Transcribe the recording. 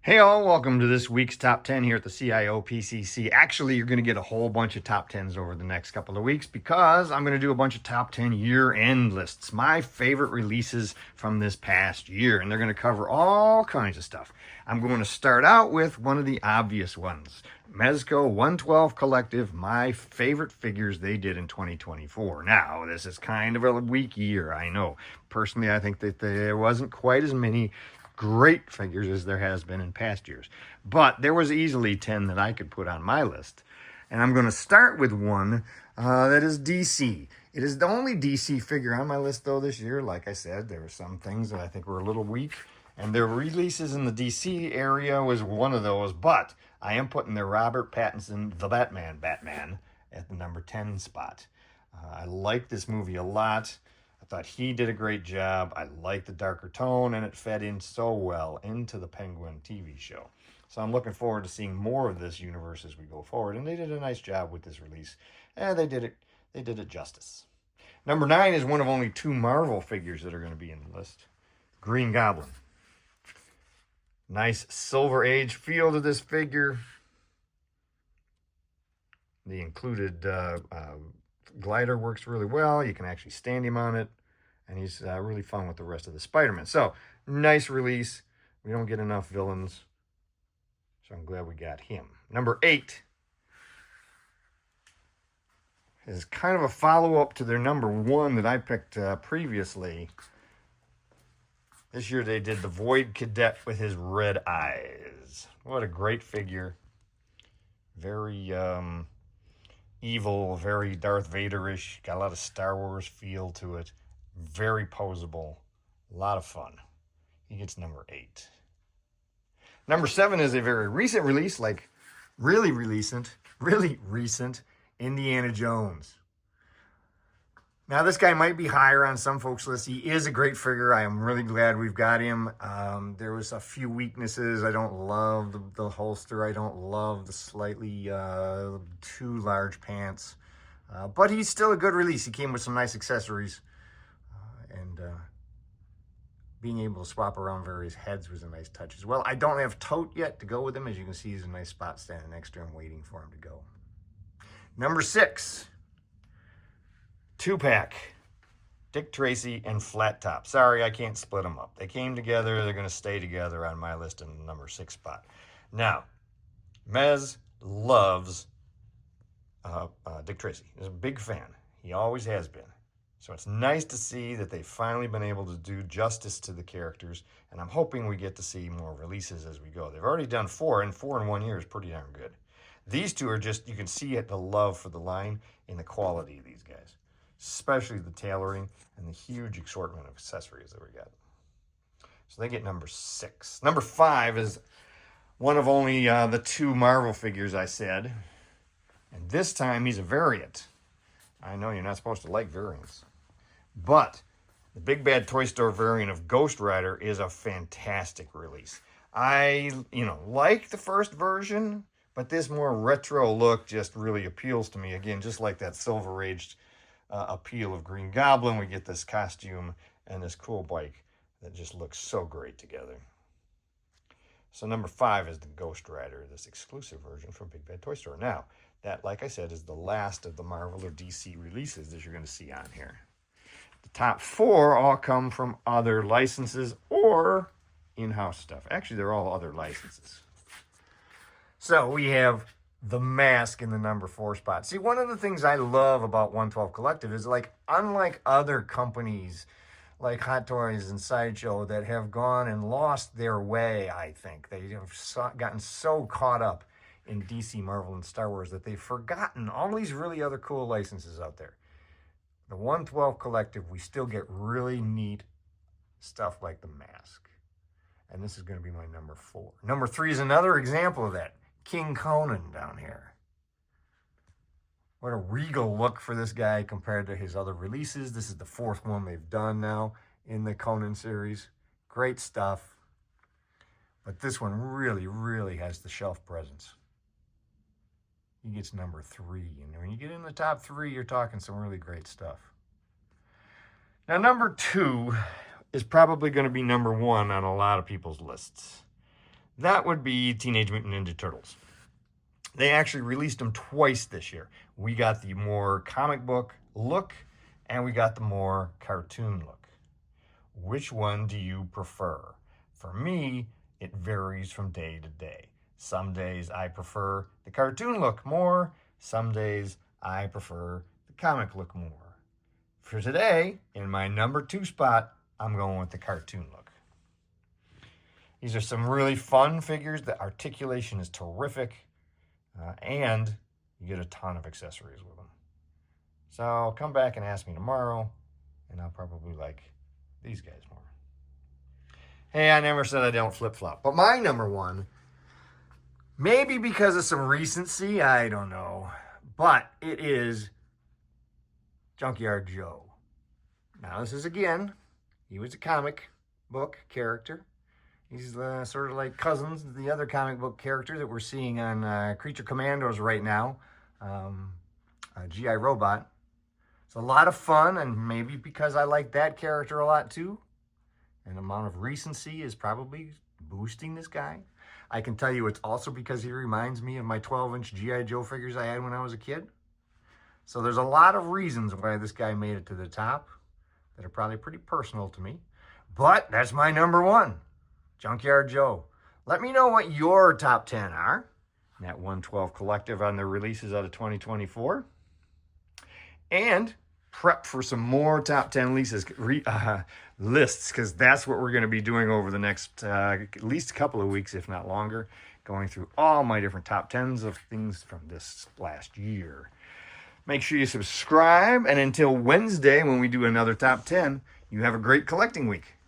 Hey all, welcome to this week's top 10 here at the CIO PCC. Actually, you're going to get a whole bunch of top 10s over the next couple of weeks because I'm going to do a bunch of top 10 year-end lists, my favorite releases from this past year, and they're going to cover all kinds of stuff. I'm going to start out with one of the obvious ones, Mezco 112 Collective, my favorite figures they did in 2024. Now, this is kind of a weak year, I know. Personally, I think that there wasn't quite as many great figures as there has been in past years. But there was easily 10 that I could put on my list. And I'm going to start with one that is DC. It is the only DC figure on my list, though, this year. Like I said, there were some things that I think were a little weak. And their releases in the DC area was one of those. But I am putting their Robert Pattinson, the Batman, at the number 10 spot. I like this movie a lot. I thought he did a great job. I liked the darker tone, and it fed in so well into the Penguin TV show. So I'm looking forward to seeing more of this universe as we go forward. And they did a nice job with this release. And they did it justice. Number 9 is one of only 2 Marvel figures that are going to be in the list. Green Goblin. Nice Silver Age feel to this figure. The included glider works really well. You can actually stand him on it. And he's really fun with the rest of the Spider-Man. So, nice release. We don't get enough villains. So I'm glad we got him. Number 8 is kind of a follow-up to their number 1 that I picked previously. This year they did the Void Cadet with his red eyes. What a great figure. Very evil, very Darth Vader-ish. Got a lot of Star Wars feel to it. Very posable. A lot of fun. He gets number 8. Number 7 is a very recent release, like really recent, Indiana Jones. Now, this guy might be higher on some folks' list. He is a great figure. I am really glad we've got him. There was a few weaknesses. I don't love the holster. I don't love the slightly too large pants. But he's still a good release. He came with some nice accessories. And being able to swap around various heads was a nice touch as well. I don't have Tote yet to go with him. As you can see, he's a nice spot standing next to him waiting for him to go. Number 6. 2-pack. Dick Tracy and Flat Top. Sorry, I can't split them up. They came together. They're going to stay together on my list in the number 6 spot. Now, Mez loves Dick Tracy. He's a big fan. He always has been. So it's nice to see that they've finally been able to do justice to the characters, and I'm hoping we get to see more releases as we go. They've already done 4, and 4 in 1 year is pretty darn good. These two are just, you can see it, the love for the line in the quality of these guys, especially the tailoring and the huge assortment of accessories that we got. So they get number 6. Number 5 is one of only the 2 Marvel figures I said, and this time he's a variant. I know you're not supposed to like variants. But the Big Bad Toy Store variant of Ghost Rider is a fantastic release. I, like the first version, but this more retro look just really appeals to me. Again, just like that Silver Age appeal of Green Goblin, we get this costume and this cool bike that just looks so great together. So number 5 is the Ghost Rider, this exclusive version from Big Bad Toy Store. Now, that, like I said, is the last of the Marvel or DC releases that you're going to see on here. The top 4 all come from other licenses or in-house stuff. Actually, they're all other licenses. So we have the Mask in the number 4 spot. See, one of the things I love about 112 Collective is, unlike other companies like Hot Toys and Sideshow that have gone and lost their way, I think. They have gotten so caught up in DC, Marvel, and Star Wars that they've forgotten all these really other cool licenses out there. The 112 Collective, we still get really neat stuff like the Mask. And this is going to be my number 4. Number 3 is another example of that. King Conan down here. What a regal look for this guy compared to his other releases. This is the 4th one they've done now in the Conan series. Great stuff. But this one really has the shelf presence. He gets number 3. And when you get in the top 3, you're talking some really great stuff. Now, number 2 is probably going to be number 1 on a lot of people's lists. that would be Teenage Mutant Ninja Turtles. They actually released them twice this year. We got the more comic book look, and we got the more cartoon look. Which one do you prefer? For me, it varies from day to day. Some days I prefer the cartoon look more. Some days I prefer the comic look more. For today, in my number 2 spot, I'm going with the cartoon look. These are some really fun figures. The articulation is terrific. And you get a ton of accessories with them. So come back and ask me tomorrow, and I'll probably like these guys more. Hey, I never said I don't flip-flop. But my number 1, maybe because of some recency, I don't know, but it is Junkyard Joe. Now, this is, again, he was a comic book character. He's sort of like cousins, the other comic book character that we're seeing on Creature Commandos right now, G.I. Robot. It's a lot of fun, and maybe because I like that character a lot too, an amount of recency is probably boosting this guy. I can tell you it's also because he reminds me of my 12-inch G.I. Joe figures I had when I was a kid. So there's a lot of reasons why this guy made it to the top that are probably pretty personal to me. But that's my number 1. Junkyard Joe. Let me know what your top 10 are. That 112 Collective on the releases out of 2024. And prep for some more top 10 lists, because that's what we're going to be doing over the next at least a couple of weeks, if not longer, going through all my different top 10s of things from this last year. Make sure you subscribe, and until Wednesday when we do another top 10, you have a great collecting week.